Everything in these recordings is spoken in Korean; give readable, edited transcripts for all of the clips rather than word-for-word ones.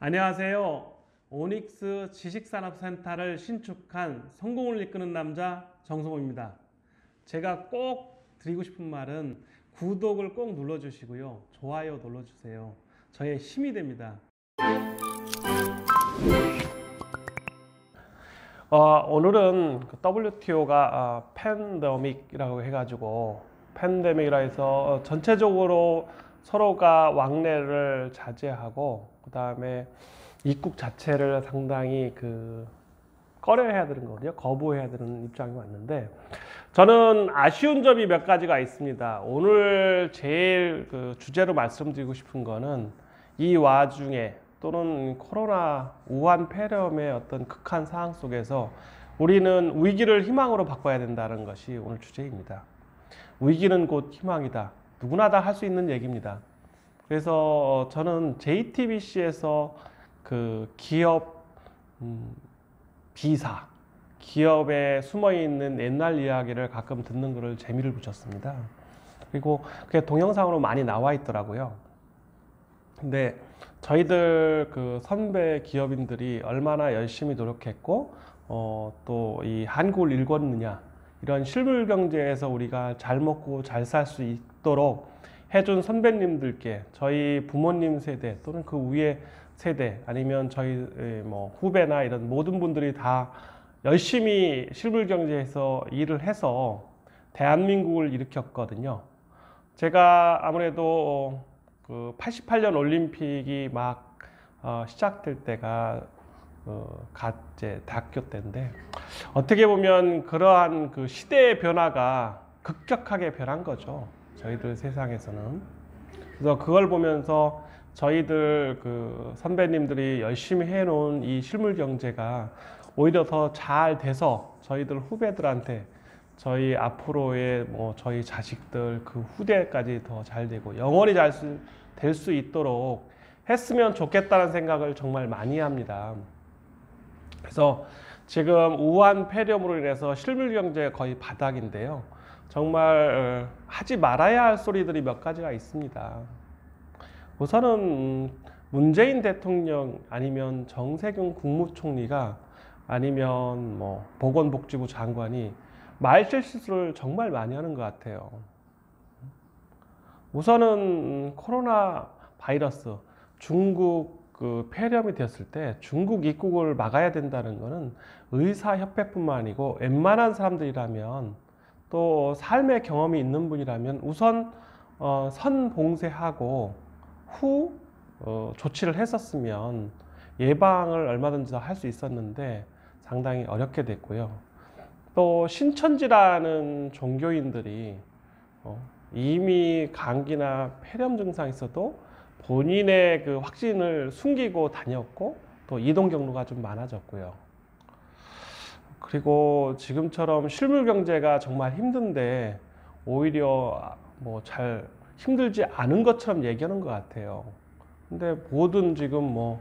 안녕하세요. 오닉스 지식산업센터를 신축한 성공을 이끄는 남자 정성호입니다. 제가 꼭 드리고 싶은 말은 구독을 꼭 눌러주시고요. 좋아요 눌러주세요. 저의 힘이 됩니다. 오늘은 WTO가 팬데믹이라고 해가지고 팬데믹이라 해서 전체적으로 서로가 왕래를 자제하고 그 다음에 입국 자체를 상당히 꺼려해야 되는 거거든요. 거부해야 되는 입장이 왔는데 저는 아쉬운 점이 몇 가지가 있습니다. 오늘 제일 주제로 말씀드리고 싶은 거는 이 와중에 또는 코로나 우한 폐렴의 어떤 극한 상황 속에서 우리는 위기를 희망으로 바꿔야 된다는 것이 오늘 주제입니다. 위기는 곧 희망이다. 누구나 다 할 수 있는 얘기입니다. 그래서 저는 JTBC에서 기업 비사, 기업에 숨어있는 옛날 이야기를 가끔 듣는 것을 재미를 붙였습니다. 그리고 그게 동영상으로 많이 나와 있더라고요. 근데 저희들 선배 기업인들이 얼마나 열심히 노력했고 또 이 한국을 읽었느냐, 이런 실물 경제에서 우리가 잘 먹고 잘 살 수 있도록 해준 선배님들께 저희 부모님 세대 또는 그 위에 세대 아니면 저희 후배나 이런 모든 분들이 다 열심히 실물 경제에서 일을 해서 대한민국을 일으켰거든요. 제가 아무래도 88년 올림픽이 막 시작될 때가 갓제 대학교 때인데 어떻게 보면 그러한 시대의 변화가 급격하게 변한 거죠. 저희들 세상에서는. 그래서 그걸 보면서 저희들 선배님들이 열심히 해놓은 이 실물 경제가 오히려 더 잘 돼서 저희들 후배들한테 저희 앞으로의 저희 자식들 후대까지 더 잘 되고 영원히 잘 될 수 있도록 했으면 좋겠다는 생각을 정말 많이 합니다. 그래서 지금 우한 폐렴으로 인해서 실물 경제가 거의 바닥인데요. 정말 하지 말아야 할 소리들이 몇 가지가 있습니다. 우선은 문재인 대통령 아니면 정세균 국무총리가 아니면 보건복지부 장관이 말실수를 정말 많이 하는 것 같아요. 우선은 코로나 바이러스 중국 폐렴이 되었을 때 중국 입국을 막아야 된다는 것은 의사협회뿐만 아니고 웬만한 사람들이라면 또 삶의 경험이 있는 분이라면 우선 선봉쇄하고 후 조치를 했었으면 예방을 얼마든지 할 수 있었는데 상당히 어렵게 됐고요. 또 신천지라는 종교인들이 이미 감기나 폐렴 증상이 있어도 본인의 확진을 숨기고 다녔고 또 이동 경로가 좀 많아졌고요. 그리고 지금처럼 실물 경제가 정말 힘든데 오히려 잘 힘들지 않은 것처럼 얘기하는 것 같아요. 근데 모든 지금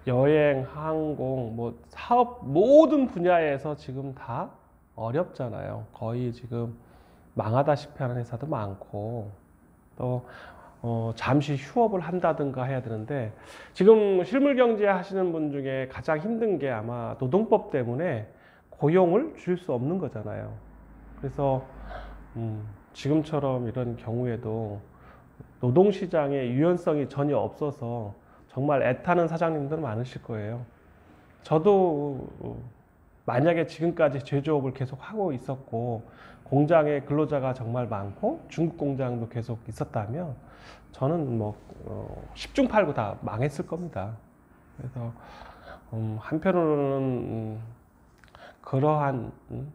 여행, 항공, 사업 모든 분야에서 지금 다 어렵잖아요. 거의 지금 망하다시피 하는 회사도 많고 또 잠시 휴업을 한다든가 해야 되는데 지금 실물 경제 하시는 분 중에 가장 힘든 게 아마 노동법 때문에 고용을 줄 수 없는 거잖아요. 그래서 지금처럼 이런 경우에도 노동시장의 유연성이 전혀 없어서 정말 애타는 사장님들 많으실 거예요. 저도 만약에 지금까지 제조업을 계속 하고 있었고 공장에 근로자가 정말 많고 중국 공장도 계속 있었다면 저는 10중 8구 다 망했을 겁니다. 그래서 한편으로는 그러한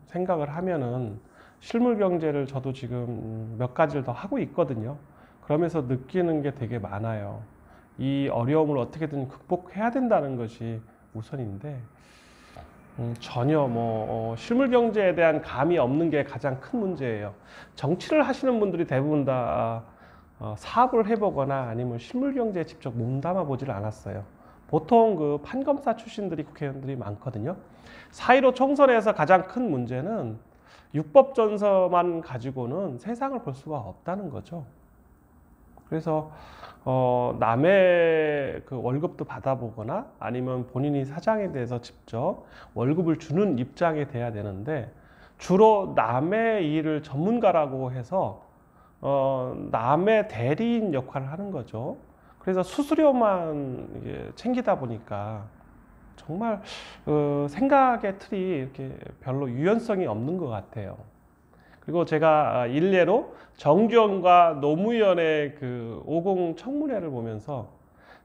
생각을 하면은 실물 경제를 저도 지금 몇 가지를 더 하고 있거든요. 그러면서 느끼는 게 되게 많아요. 이 어려움을 어떻게든 극복해야 된다는 것이 우선인데 전혀 실물 경제에 대한 감이 없는 게 가장 큰 문제예요. 정치를 하시는 분들이 대부분 다 사업을 해보거나 아니면 실물 경제에 직접 몸담아 보지를 않았어요. 보통 판검사 출신들이 국회의원들이 많거든요. 4.15 총선에서 가장 큰 문제는 육법전서만 가지고는 세상을 볼 수가 없다는 거죠. 그래서 남의 그 월급도 받아보거나 아니면 본인이 사장에 대해서 직접 월급을 주는 입장이 돼야 되는데, 주로 남의 일을 전문가라고 해서 남의 대리인 역할을 하는 거죠. 그래서 수수료만 이게 챙기다 보니까 정말 생각의 틀이 이렇게 별로 유연성이 없는 것 같아요. 그리고 제가 일례로 정주영과 노무현의 그 50 청문회를 보면서,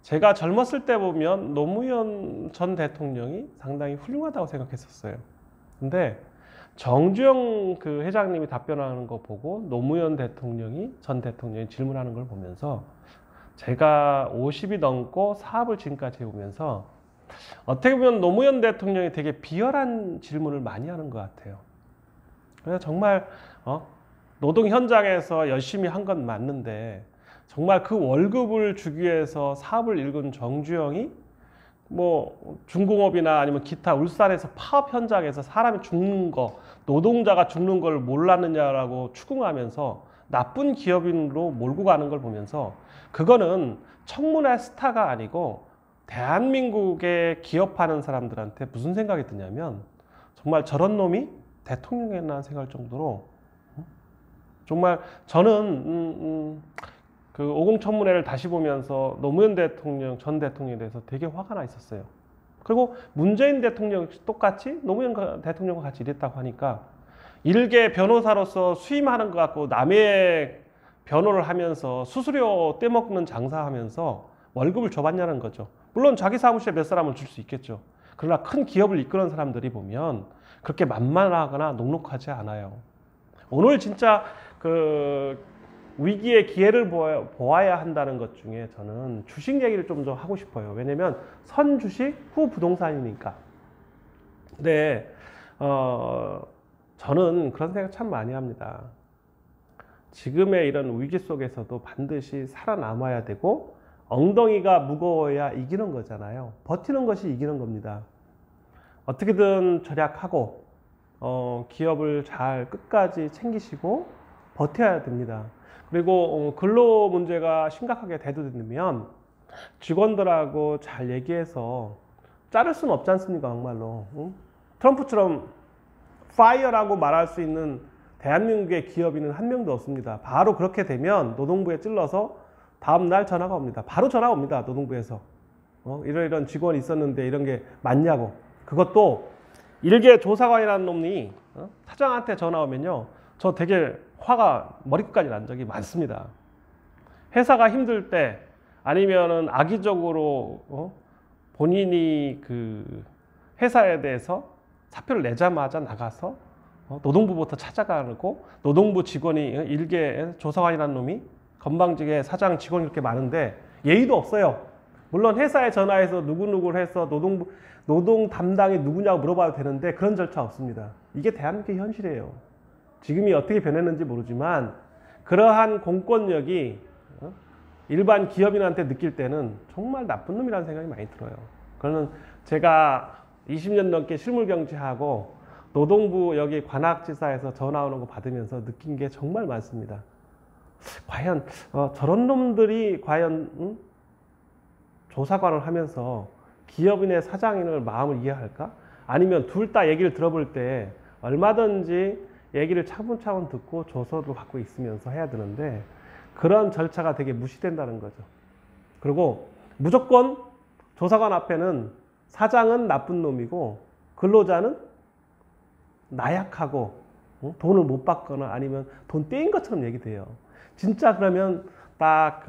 제가 젊었을 때 보면 노무현 전 대통령이 상당히 훌륭하다고 생각했었어요. 근데 정주영 그 회장님이 답변하는 거 보고 노무현 전 대통령이 질문하는 걸 보면서, 제가 50이 넘고 사업을 지금까지 해보면서 어떻게 보면 노무현 대통령이 되게 비열한 질문을 많이 하는 것 같아요. 그래서 정말 노동 현장에서 열심히 한 건 맞는데, 정말 그 월급을 주기 위해서 사업을 일군 정주영이 뭐 중공업이나 아니면 기타 울산에서 파업 현장에서 사람이 죽는 거, 노동자가 죽는 걸 몰랐느냐라고 추궁하면서 나쁜 기업인으로 몰고 가는 걸 보면서, 그거는 청문회 스타가 아니고 대한민국에 기업하는 사람들한테 무슨 생각이 드냐면, 정말 저런 놈이 대통령이나 생각할 정도로, 정말 저는 그 50 청문회를 다시 보면서 노무현 대통령 전 대통령에 대해서 되게 화가 나 있었어요. 그리고 문재인 대통령 똑같이 노무현 대통령과 같이 일했다고 하니까, 일개 변호사로서 수임하는 것 같고 남의 변호를 하면서 수수료 떼먹는 장사하면서 월급을 줘봤냐는 거죠. 물론 자기 사무실에 몇 사람을 줄 수 있겠죠. 그러나 큰 기업을 이끄는 사람들이 보면 그렇게 만만하거나 녹록하지 않아요. 오늘 진짜 그 위기의 기회를 보아야 한다는 것 중에 저는 주식 얘기를 좀 더 하고 싶어요. 왜냐면 선 주식, 후 부동산이니까. 근데 저는 그런 생각 참 많이 합니다. 지금의 이런 위기 속에서도 반드시 살아남아야 되고, 엉덩이가 무거워야 이기는 거잖아요. 버티는 것이 이기는 겁니다. 어떻게든 절약하고 기업을 잘 끝까지 챙기시고 버텨야 됩니다. 그리고 근로 문제가 심각하게 대두되면 직원들하고 잘 얘기해서 자를 수는 없지 않습니까? 정말로 트럼프처럼 파이어라고 말할 수 있는 대한민국의 기업인은 한 명도 없습니다. 바로 그렇게 되면 노동부에 찔러서 다음날 전화가 옵니다. 바로 전화가 옵니다. 노동부에서 이런 직원이 있었는데 이런 게 맞냐고. 그것도 일개 조사관이라는 놈이 사장한테 전화 오면요, 저 되게 화가 머리끝까지 난 적이 많습니다. 회사가 힘들 때 아니면은 악의적으로 본인이 그 회사에 대해서 사표를 내자마자 나가서 노동부부터 찾아가고, 노동부 직원이 일개 조사관이라는 놈이 건방지게 사장 직원이 그렇게 많은데 예의도 없어요. 물론 회사에 전화해서 누구누구를 해서 노동 담당이 누구냐고 물어봐도 되는데 그런 절차 없습니다. 이게 대한민국의 현실이에요. 지금이 어떻게 변했는지 모르지만 그러한 공권력이 일반 기업인한테 느낄 때는 정말 나쁜 놈이라는 생각이 많이 들어요. 그러는 제가 20년 넘게 실물 경제하고 노동부 여기 관악지사에서 전화 오는 거 받으면서 느낀 게 정말 많습니다. 과연 저런 놈들이 과연 조사관을 하면서 기업인의 사장인을 마음을 이해할까? 아니면 둘 다 얘기를 들어볼 때 얼마든지 얘기를 차분차분 듣고 조서도 받고 있으면서 해야 되는데, 그런 절차가 되게 무시된다는 거죠. 그리고 무조건 조사관 앞에는 사장은 나쁜 놈이고 근로자는 나약하고 돈을 못 받거나 아니면 돈 떼인 것처럼 얘기돼요. 진짜 그러면 딱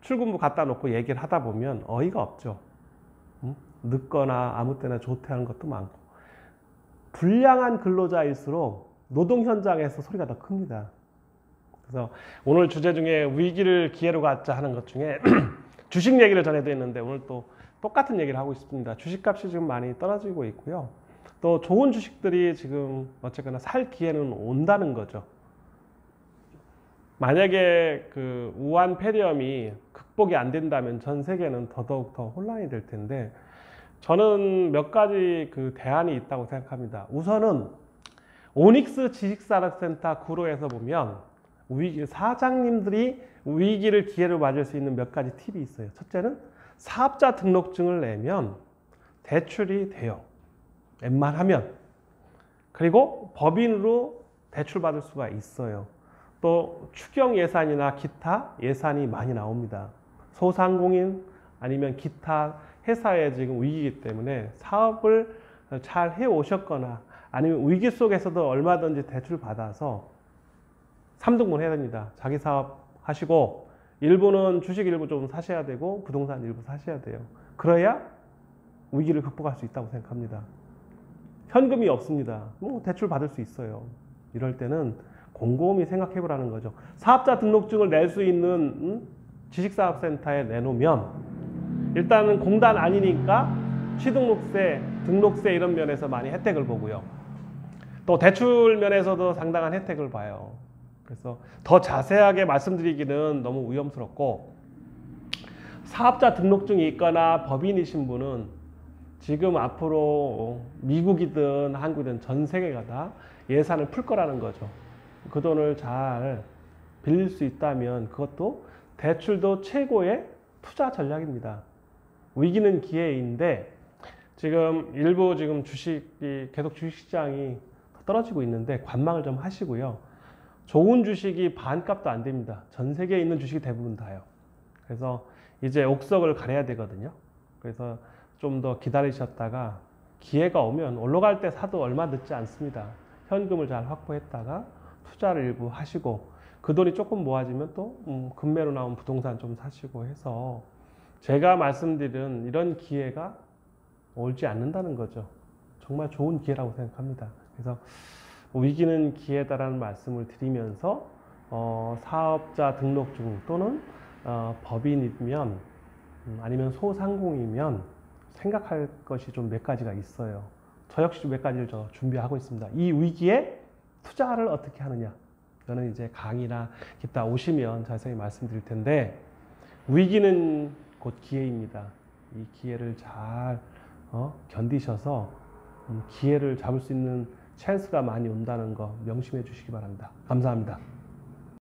출근부 갖다 놓고 얘기를 하다 보면 어이가 없죠. 늦거나 아무 때나 조퇴하는 것도 많고. 불량한 근로자일수록 노동 현장에서 소리가 더 큽니다. 그래서 오늘 주제 중에 위기를 기회로 갖자 하는 것 중에 주식 얘기를 전해드렸는데, 오늘 또 똑같은 얘기를 하고 있습니다. 주식값이 지금 많이 떨어지고 있고요. 또 좋은 주식들이 지금 어쨌거나 살 기회는 온다는 거죠. 만약에 그 우한 폐렴이 극복이 안 된다면 전 세계는 더더욱 더 혼란이 될 텐데, 저는 몇 가지 그 대안이 있다고 생각합니다. 우선은 오닉스 지식산업센터 구로에서 보면 사장님들이 위기를 기회로 맞을 수 있는 몇 가지 팁이 있어요. 첫째는 사업자 등록증을 내면 대출이 돼요. 웬만하면. 그리고 법인으로 대출받을 수가 있어요. 또 추경 예산이나 기타 예산이 많이 나옵니다. 소상공인 아니면 기타 회사의 지금 위기이기 때문에 사업을 잘 해오셨거나 아니면 위기 속에서도 얼마든지 대출 받아서 3등분 해야 됩니다. 자기 사업 하시고 일부는 주식 일부 좀 사셔야 되고 부동산 일부 사셔야 돼요. 그래야 위기를 극복할 수 있다고 생각합니다. 현금이 없습니다. 대출 받을 수 있어요. 이럴 때는 곰곰이 생각해 보라는 거죠. 사업자 등록증을 낼 수 있는 지식사업센터에 내놓으면 일단은 공단 아니니까 취등록세, 등록세 이런 면에서 많이 혜택을 보고요. 또 대출 면에서도 상당한 혜택을 봐요. 그래서 더 자세하게 말씀드리기는 너무 위험스럽고 사업자 등록증이 있거나 법인이신 분은 지금 앞으로 미국이든 한국이든 전 세계가 다 예산을 풀 거라는 거죠. 그 돈을 잘 빌릴 수 있다면 그것도 대출도 최고의 투자 전략입니다. 위기는 기회인데 지금 일부 지금 주식이 계속 주식시장이 떨어지고 있는데 관망을 좀 하시고요. 좋은 주식이 반값도 안 됩니다. 전 세계에 있는 주식이 대부분 다요. 그래서 이제 옥석을 가려야 되거든요. 그래서 좀 더 기다리셨다가 기회가 오면 올라갈 때 사도 얼마 늦지 않습니다. 현금을 잘 확보했다가 투자를 일부 하시고 그 돈이 조금 모아지면 또 금매로 나온 부동산 좀 사시고 해서 제가 말씀드린 이런 기회가 올지 않는다는 거죠. 정말 좋은 기회라고 생각합니다. 그래서 위기는 기회다라는 말씀을 드리면서 사업자 등록증 또는 법인이면 아니면 소상공이면 생각할 것이 좀 몇 가지가 있어요. 저 역시 몇 가지를 준비하고 있습니다. 이 위기에 투자를 어떻게 하느냐. 이거는 이제 강의나 기타 오시면 자세히 말씀드릴 텐데 위기는 곧 기회입니다. 이 기회를 잘 견디셔서 기회를 잡을 수 있는 찬스가 많이 온다는 거 명심해 주시기 바랍니다. 감사합니다.